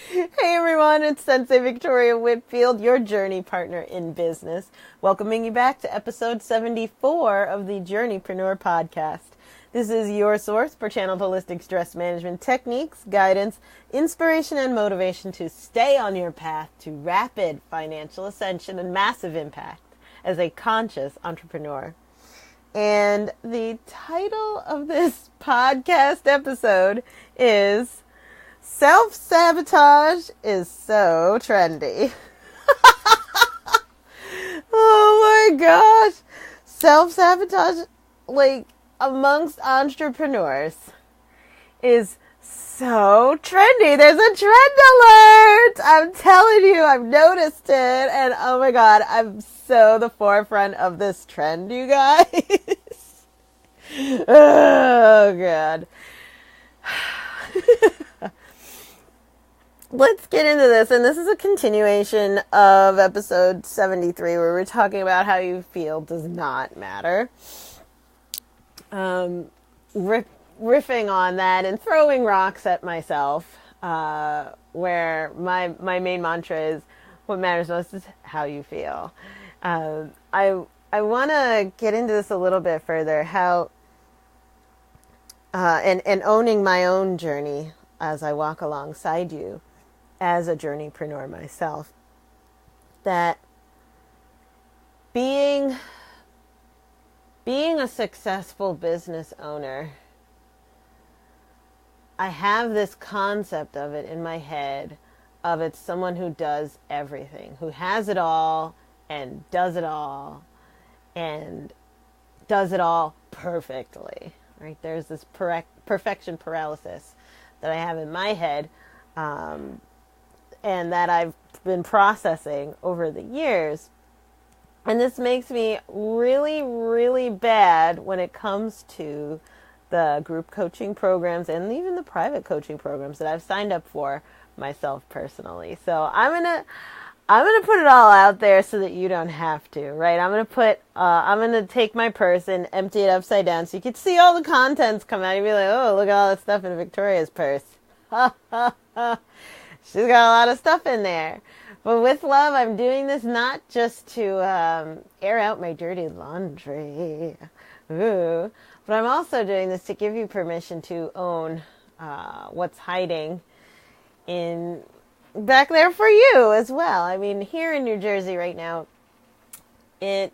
Hey everyone, it's Sensei Victoria Whitfield, your journey partner in business, welcoming you back to episode 74 of the Journeypreneur Podcast. This is your source for channeled holistic stress management techniques, guidance, inspiration, and motivation to stay on your path to rapid financial ascension and massive impact as a conscious entrepreneur. And the title of this podcast episode is Self-sabotage is so trendy. Oh my gosh. Self-sabotage, like, amongst entrepreneurs is so trendy. There's a trend alert. I'm telling you, I've noticed it. And oh my God, I'm so the forefront of this trend, you guys. Oh God. Let's get into this, and this is a continuation of episode 73, where we're talking about how you feel does not matter. Riffing on that and throwing rocks at myself, where my main mantra is, what matters most is how you feel. I want to get into this a little bit further, how and owning my own journey as I walk alongside you as a journeypreneur myself, that being a successful business owner, I have this concept of it in my head of it's someone who does everything, who has it all and does it all perfectly, right? There's this perfection paralysis that I have in my head, and that I've been processing over the years. And this makes me really, really bad when it comes to the group coaching programs and even the private coaching programs that I've signed up for myself personally. So I'm gonna put it all out there so that you don't have to, right? I'm gonna take my purse and empty it upside down so you can see all the contents come out. You'd be like, oh, look at all that stuff in Victoria's purse. Ha ha ha. She's got a lot of stuff in there. But with love, I'm doing this not just to air out my dirty laundry. Ooh. But I'm also doing this to give you permission to own what's hiding in back there for you as well. I mean, here in New Jersey right now, it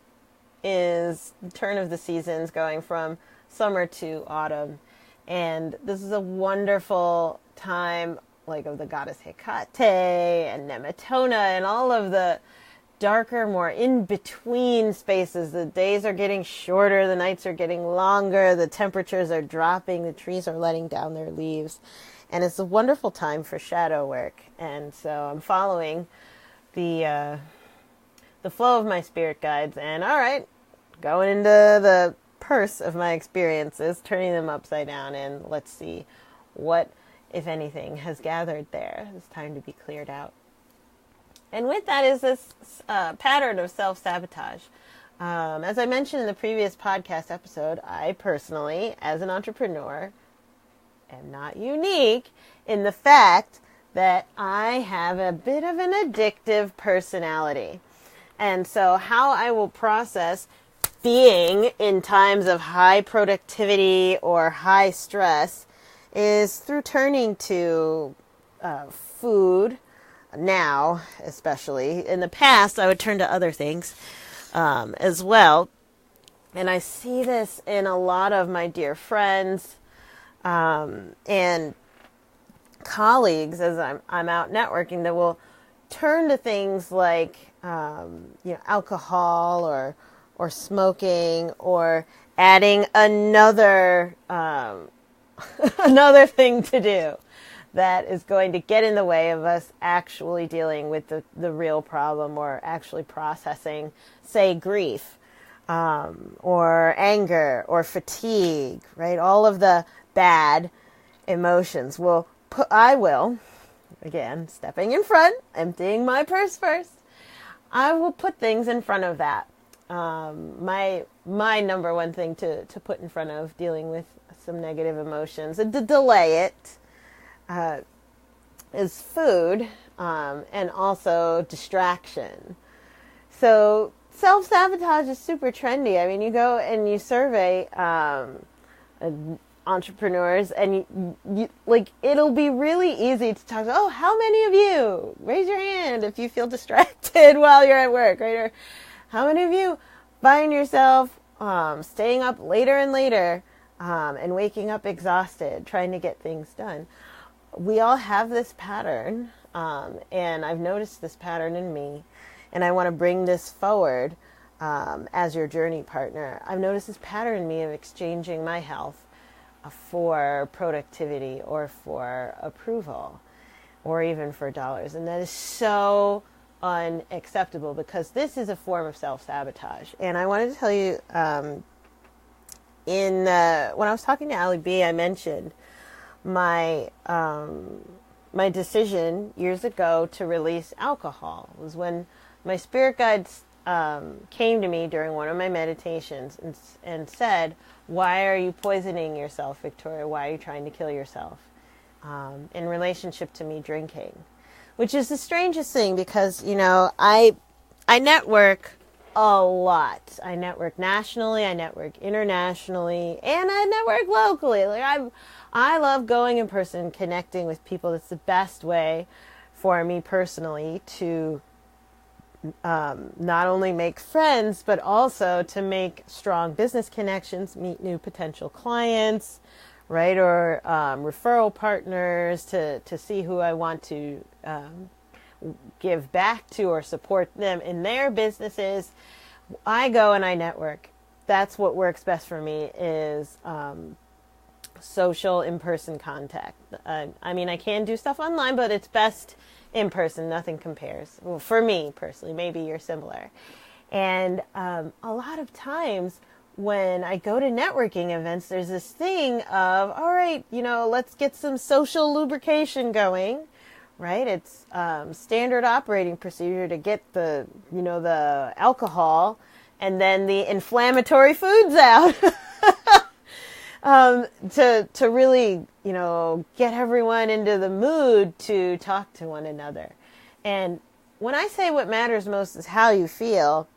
is the turn of the seasons, going from summer to autumn. And this is a wonderful time, like, of the goddess Hecate and Nemetona and all of the darker, more in-between spaces. The days are getting shorter, the nights are getting longer, the temperatures are dropping, the trees are letting down their leaves. And it's a wonderful time for shadow work. And so I'm following the flow of my spirit guides, and all right, going into the purse of my experiences, turning them upside down, and let's see what, if anything, has gathered there. It's time to be cleared out. And with that is this pattern of self-sabotage. As I mentioned in the previous podcast episode, I personally, as an entrepreneur, am not unique in the fact that I have a bit of an addictive personality. And so how I will process being in times of high productivity or high stress is through turning to food now, especially. In the past, I would turn to other things as well. And I see this in a lot of my dear friends and colleagues as I'm out networking, that will turn to things like alcohol or smoking, or adding another another thing to do that is going to get in the way of us actually dealing with the real problem, or actually processing, say, grief, or anger, or fatigue, right? All of the bad emotions. I will, again, stepping in front, emptying my purse first, I will put things in front of that. My number one thing to put in front of dealing with some negative emotions, and to delay it, is food, and also distraction. So self-sabotage is super trendy. I mean, you go and you survey entrepreneurs, and you like, it'll be really easy to talk to, oh, how many of you, raise your hand if you feel distracted while you're at work, right? Or how many of you find yourself staying up later and later and waking up exhausted trying to get things done? We all have this pattern, and I've noticed this pattern in me, and I want to bring this forward as your journey partner. I've noticed this pattern in me of exchanging my health for productivity or for approval or even for dollars. And that is so unacceptable, because this is a form of self-sabotage. And I wanted to tell you, when I was talking to Ali B, I mentioned my decision years ago to release alcohol. It was when my spirit guides came to me during one of my meditations and said, why are you poisoning yourself, Victoria? Why are you trying to kill yourself? In relationship to me drinking, which is the strangest thing, because, you know, I network a lot. I network nationally, I network internationally, and I network locally. Like, I love going in person, connecting with people. That's the best way for me personally to not only make friends, but also to make strong business connections, meet new potential clients, right? Or referral partners to see who I want to give back to or support them in their businesses. I go and I network. That's what works best for me, is social in-person contact. I mean, I can do stuff online, but it's best in person. Nothing compares. Well, for me personally, maybe you're similar. And a lot of times when I go to networking events, there's this thing of, all right, you know, let's get some social lubrication going, right? It's standard operating procedure to get the alcohol and then the inflammatory foods out. To really, get everyone into the mood to talk to one another. And when I say what matters most is how you feel,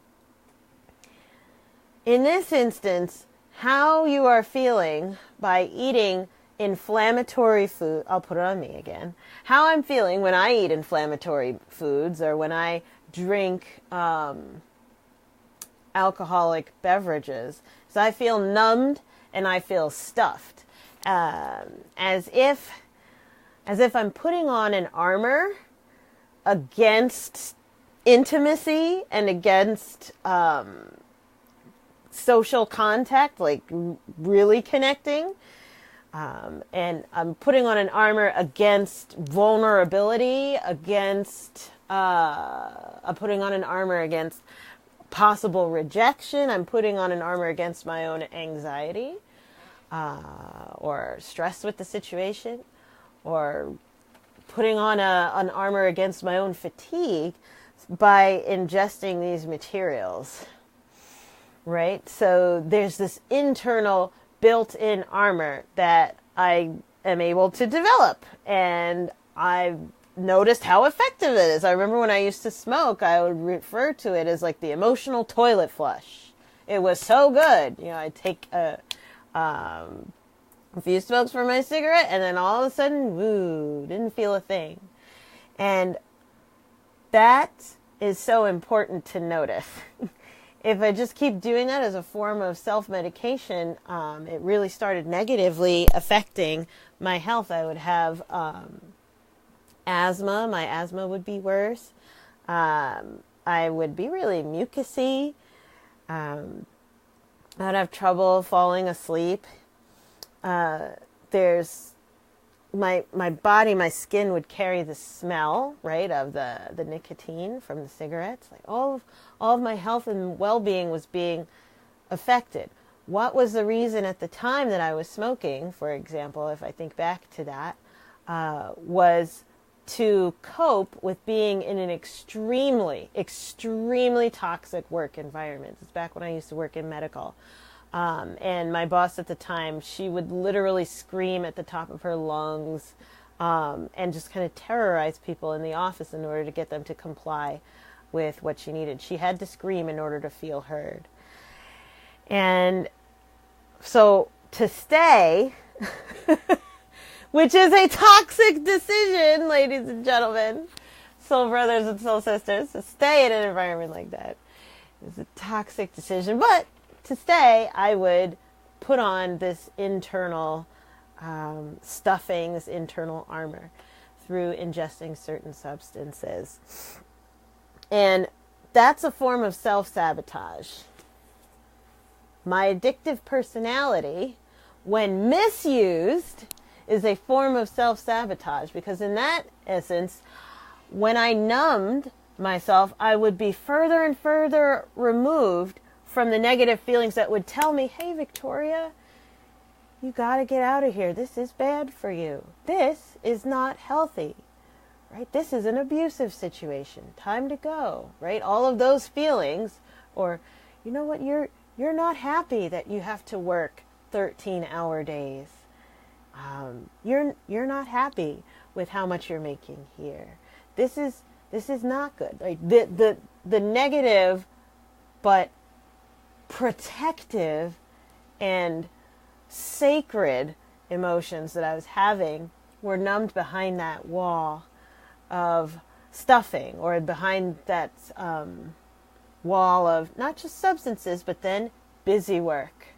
in this instance, how you are feeling by eating inflammatory food, I'll put it on me again, how I'm feeling when I eat inflammatory foods or when I drink alcoholic beverages. So I feel numbed and I feel stuffed, as if I'm putting on an armor against intimacy and against social contact, like really connecting. And I'm putting on an armor against vulnerability, I'm putting on an armor against possible rejection. I'm putting on an armor against my own anxiety or stress with the situation, or putting on an armor against my own fatigue by ingesting these materials, right? So there's this internal built-in armor that I am able to develop, and I've noticed how effective it is. I remember when I used to smoke, I would refer to it as like the emotional toilet flush. It was so good. I'd take a few smokes for my cigarette, and then all of a sudden, woo, didn't feel a thing. And that is so important to notice. If I just keep doing that as a form of self-medication, it really started negatively affecting my health. I would have asthma. My asthma would be worse. I would be really mucusy. I'd have trouble falling asleep. There's my body, my skin would carry the smell, right, of the nicotine from the cigarettes. Like all of my health and well-being was being affected. What was the reason at the time that I was smoking, for example, if I think back to that, was to cope with being in an extremely, extremely toxic work environment. It's back when I used to work in medical. And my boss at the time, she would literally scream at the top of her lungs and just kind of terrorize people in the office in order to get them to comply with what she needed. She had to scream in order to feel heard. And so to stay, which is a toxic decision, ladies and gentlemen, soul brothers and soul sisters, to stay in an environment like that is a toxic decision. But to stay, I would put on this internal stuffing, this internal armor through ingesting certain substances. And that's a form of self-sabotage. My addictive personality, when misused, is a form of self-sabotage, because in that essence, when I numbed myself, I would be further and further removed from the negative feelings that would tell me, hey, Victoria, you got to get out of here. This is bad for you. This is not healthy, right? This is an abusive situation. Time to go, right? All of those feelings, or, you know what, you're not happy that you have to work 13-hour days. You're not happy with how much you're making here. This is not good. Like the negative, but protective and sacred emotions that I was having were numbed behind that wall of stuffing, or behind that wall of not just substances, but then busy work,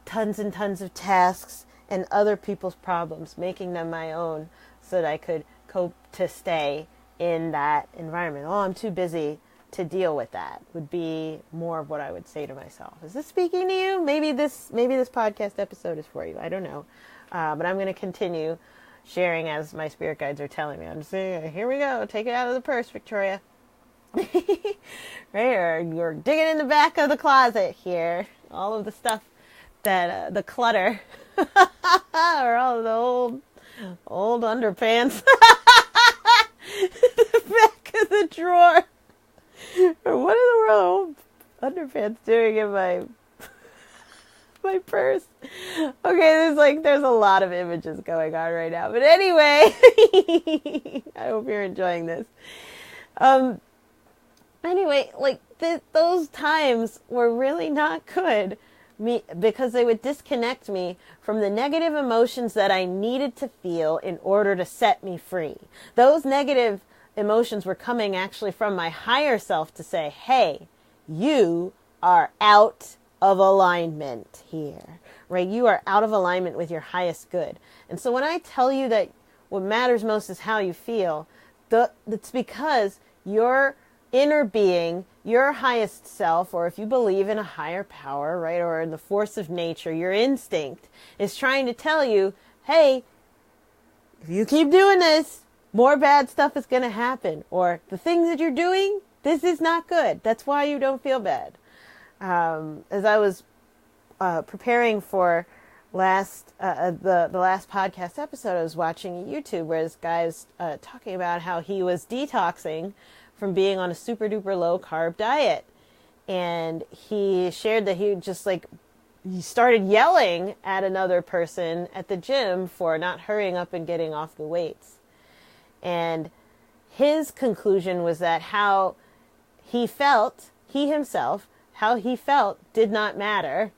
tons and tons of tasks and other people's problems, making them my own so that I could cope to stay in that environment. Oh, I'm too busy to deal with that, would be more of what I would say to myself. Is this speaking to you? Maybe this podcast episode is for you. I don't know. But I'm going to continue sharing as my spirit guides are telling me. I'm just saying, here we go. Take it out of the purse, Victoria. Right? Or you're digging in the back of the closet here. All of the stuff that, the clutter, or all of the old underpants. The back of the drawer. Or what in the world are old underpants doing in my purse? Okay, there's a lot of images going on right now. But anyway, I hope you're enjoying this. Anyway, those times were really not good. Because they would disconnect me from the negative emotions that I needed to feel in order to set me free. Those negative emotions were coming actually from my higher self to say, hey, you are out of alignment here, right? You are out of alignment with your highest good. And so when I tell you that what matters most is how you feel, it's because your inner being, your highest self, or if you believe in a higher power, right, or in the force of nature, your instinct is trying to tell you, hey, if you keep doing this, more bad stuff is going to happen. Or the things that you're doing, this is not good. That's why you don't feel bad. As I was preparing for the last podcast episode, I was watching YouTube where this guy was talking about how he was detoxing from being on a super duper low carb diet. And he shared that he just he started yelling at another person at the gym for not hurrying up and getting off the weights. And his conclusion was that how he felt, he himself, how he felt did not matter.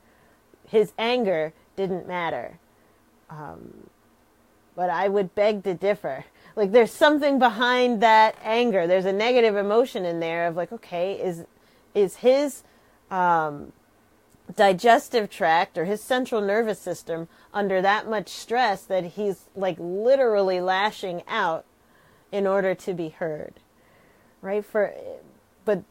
His anger didn't matter. But I would beg to differ. There's something behind that anger. There's a negative emotion in there of okay, is his digestive tract or his central nervous system under that much stress that he's literally lashing out in order to be heard, right? But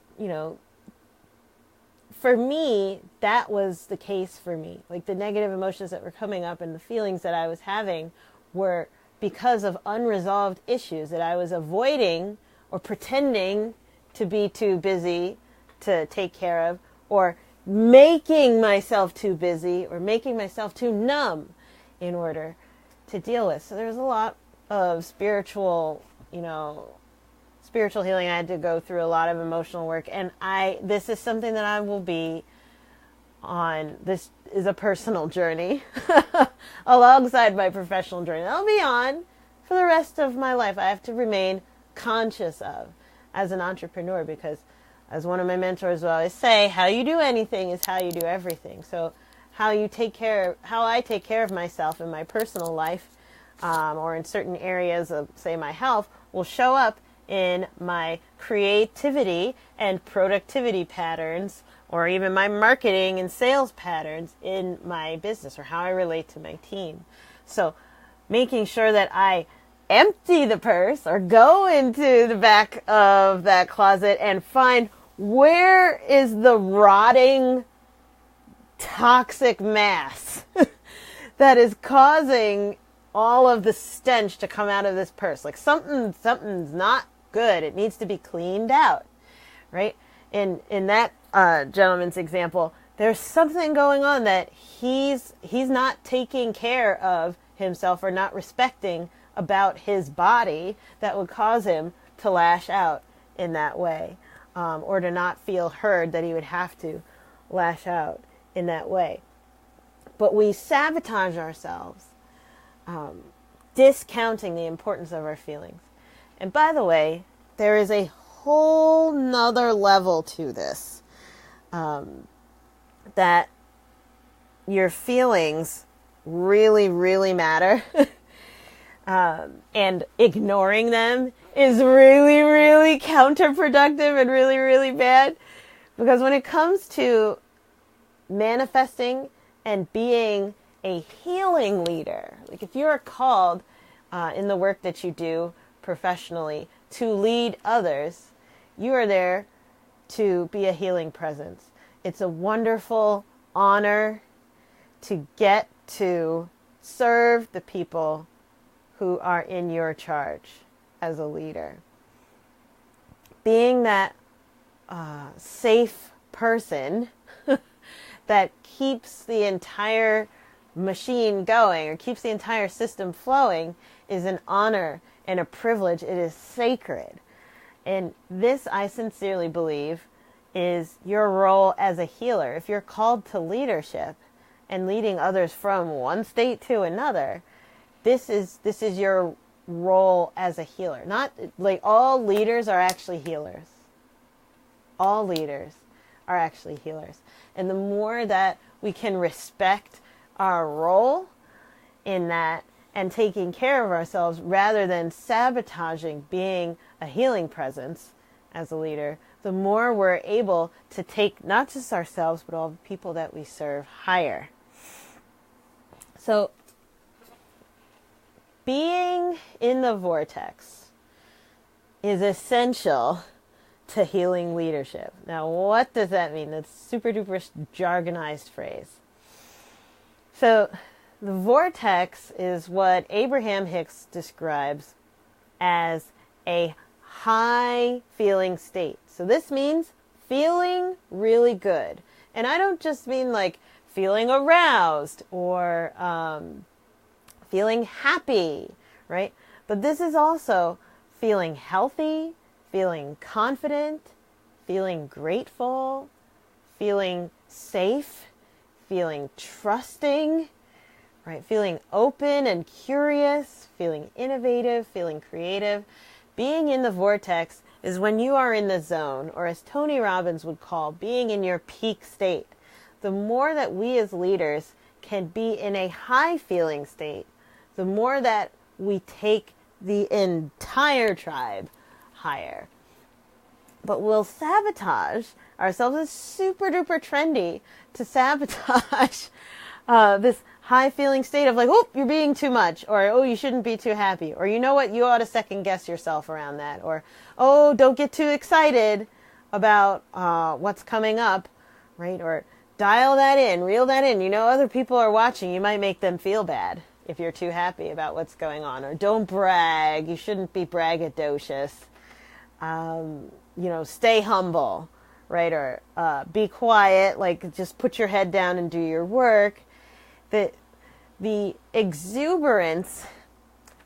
for me, that was the case for me. The negative emotions that were coming up and the feelings that I was having were because of unresolved issues that I was avoiding or pretending to be too busy to take care of, or making myself too busy or making myself too numb in order to deal with. So there's a lot of spiritual healing. I had to go through a lot of emotional work, and this is something that I will be on. This is a personal journey alongside my professional journey. I'll be on for the rest of my life, I have to remain conscious of as an entrepreneur, because as one of my mentors will always say, how you do anything is how you do everything. So how I take care of myself in my personal life, or in certain areas of, say, my health, will show up in my creativity and productivity patterns, or even my marketing and sales patterns in my business, or how I relate to my team. So making sure that I empty the purse or go into the back of that closet and find where is the rotting, toxic mass that is causing all of the stench to come out of this purse. Like something's not good. It needs to be cleaned out, right? In that gentleman's example, there's something going on that he's not taking care of himself or not respecting about his body that would cause him to lash out in that way, or to not feel heard, that he would have to lash out in that way. But we sabotage ourselves, discounting the importance of our feelings. And by the way, there is a whole nother level to this, that your feelings really, really matter. And ignoring them is really, really counterproductive and really, really bad. Because when it comes to manifesting and being a healing leader, like if you're called in the work that you do professionally to lead others, you are there to be a healing presence. It's a wonderful honor to get to serve the people who are in your charge as a leader. Being that safe person that keeps the entire machine going, or keeps the entire system flowing, is an honor and a privilege. It is sacred. And this, I sincerely believe, is your role as a healer. If you're called to leadership and leading others from one state to another, this is your role as a healer. Not like all leaders are actually healers. All leaders are actually healers. And the more that we can respect our role in that and taking care of ourselves rather than sabotaging being a healing presence as a leader, the more we're able to take not just ourselves, but all the people that we serve higher. So being in the vortex is essential to healing leadership. Now, what does that mean? That's super duper jargonized phrase. So the vortex is what Abraham Hicks describes as a high feeling state. So this means feeling really good. And I don't just mean like feeling aroused or feeling happy, right? But this is also feeling healthy, feeling confident, feeling grateful, feeling safe, feeling trusting, right? Feeling open and curious, feeling innovative, feeling creative. Being in the vortex is when you are in the zone, or as Tony Robbins would call, being in your peak state. The more that we as leaders can be in a high feeling state, the more that we take the entire tribe higher. But we'll sabotage ourselves. It's super duper trendy to sabotage this high feeling state of like, oh, you're being too much, or oh, you shouldn't be too happy, or you know what, you ought to second guess yourself around that, or oh, don't get too excited about what's coming up, right? Or dial that in, reel that in. You know, other people are watching. You might make them feel bad if you're too happy about what's going on. Or don't brag. You shouldn't be braggadocious. Stay humble, right? Or be quiet, like just put your head down and do your work. The exuberance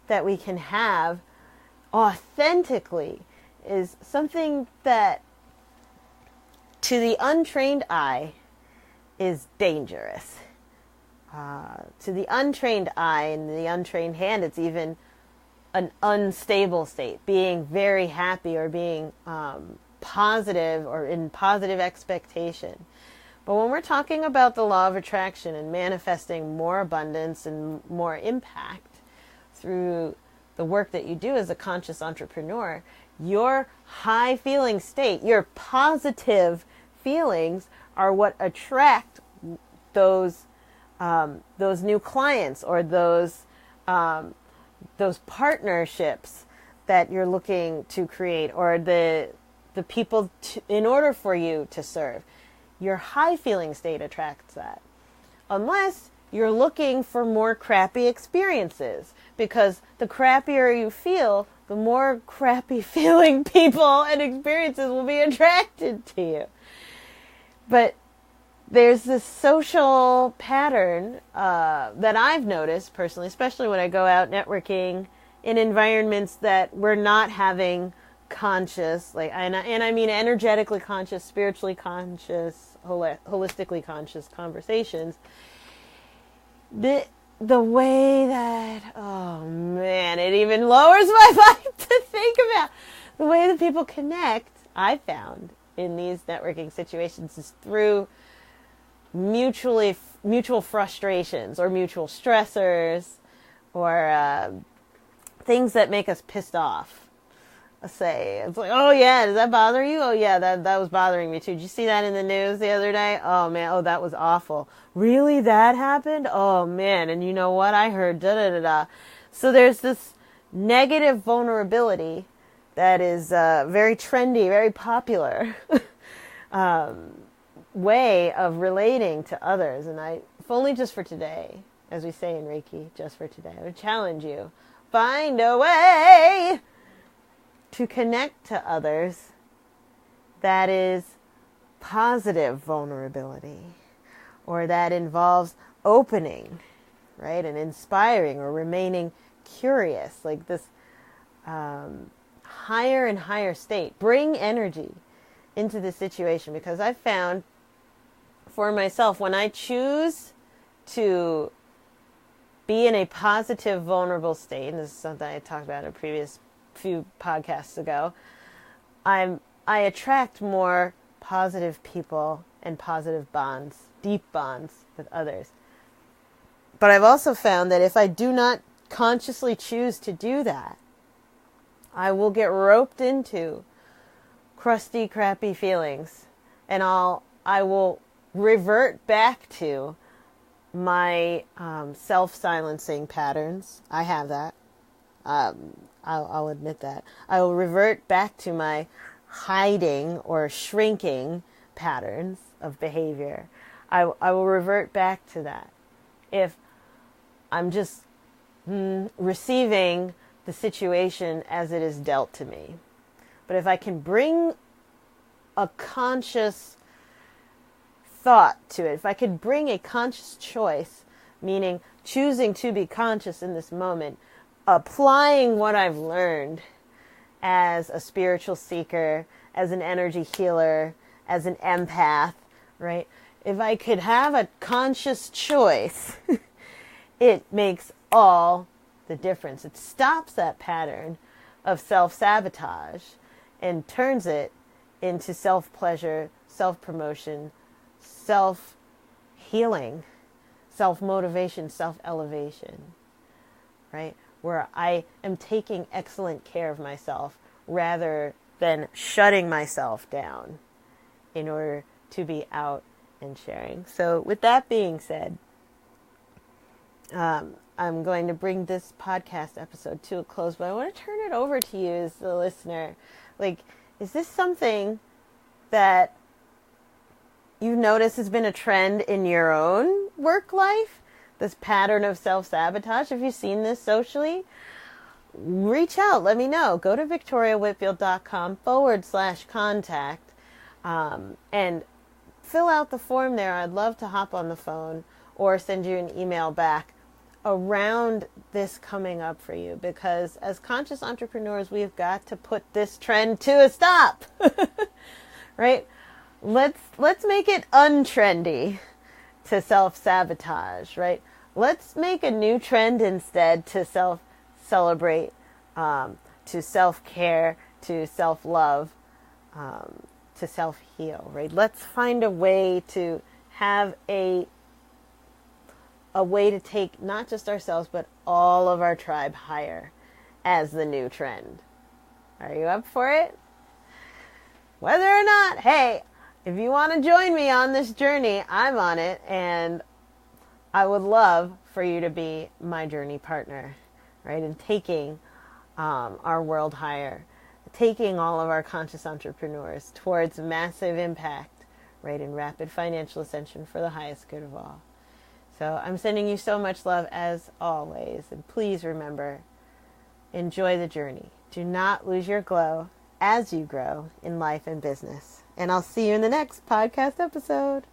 that we can have authentically is something that to the untrained eye is dangerous. To the untrained eye and the untrained hand, it's even an unstable state, being very happy or being positive or in positive expectation. But when we're talking about the law of attraction and manifesting more abundance and more impact through the work that you do as a conscious entrepreneur, your high feeling state, your positive feelings are what attract those new clients or those partnerships that you're looking to create, or the people in order for you to serve. Your high feeling state attracts that. Unless you're looking for more crappy experiences, because the crappier you feel, the more crappy feeling people and experiences will be attracted to you. But there's this social pattern that I've noticed personally, especially when I go out networking in environments that we're not having conscious, and I mean energetically conscious, spiritually conscious, holistically conscious conversations. The way that, oh man, it even lowers my vibe to think about the way that people connect, I found in these networking situations, is through mutual frustrations or mutual stressors or things that make us pissed off. Let's say it's like, oh yeah, does that bother you? Oh yeah, that was bothering me too. Did you see that in the news the other day? Oh man, that was awful. Really, that happened? Oh man, and you know what? I heard da da da da. So there's this negative vulnerability that is very trendy, very popular way of relating to others. And if only just for today, as we say in Reiki, just for today, I would challenge you, find a way to connect to others that is positive vulnerability, or that involves opening, right, and inspiring or remaining curious, like this higher and higher state. Bring energy into the situation, because I've found for myself, when I choose to be in a positive, vulnerable state, and this is something I talked about in a previous few podcasts ago, I attract more positive people and positive bonds, deep bonds with others. But I've also found that if I do not consciously choose to do that, I will get roped into crusty, crappy feelings, and I will revert back to my self-silencing patterns. I have that. I'll admit that. I will revert back to my hiding or shrinking patterns of behavior. I will revert back to that if I'm just receiving the situation as it is dealt to me. But if I can bring a conscious thought to it, if I could bring a conscious choice, meaning choosing to be conscious in this moment, applying what I've learned as a spiritual seeker, as an energy healer, as an empath, right? If I could have a conscious choice, it makes all the difference. It stops that pattern of self-sabotage and turns it into self-pleasure, self-promotion, self-healing, self-motivation, self-elevation, right? Where I am taking excellent care of myself rather than shutting myself down in order to be out and sharing. So with that being said, I'm going to bring this podcast episode to a close, but I want to turn it over to you as the listener. Like, is this something that you've noticed has been a trend in your own work life? This pattern of self-sabotage? Have you seen this socially? Reach out. Let me know. Go to victoriawhitfield.com/contact and fill out the form there. I'd love to hop on the phone or send you an email back around this coming up for you, because as conscious entrepreneurs, we've got to put this trend to a stop. Right? Let's make it untrendy to self-sabotage, right? Let's make a new trend instead to self-celebrate to self-care, to self-love, to self-heal, right? Let's find a way to have a way to take not just ourselves, but all of our tribe higher as the new trend. Are you up for it? Whether or not, hey, if you want to join me on this journey, I'm on it, and I would love for you to be my journey partner, right? In taking our world higher, taking all of our conscious entrepreneurs towards massive impact, right? In rapid financial ascension for the highest good of all. So I'm sending you so much love as always. And please remember, enjoy the journey. Do not lose your glow as you grow in life and business. And I'll see you in the next podcast episode.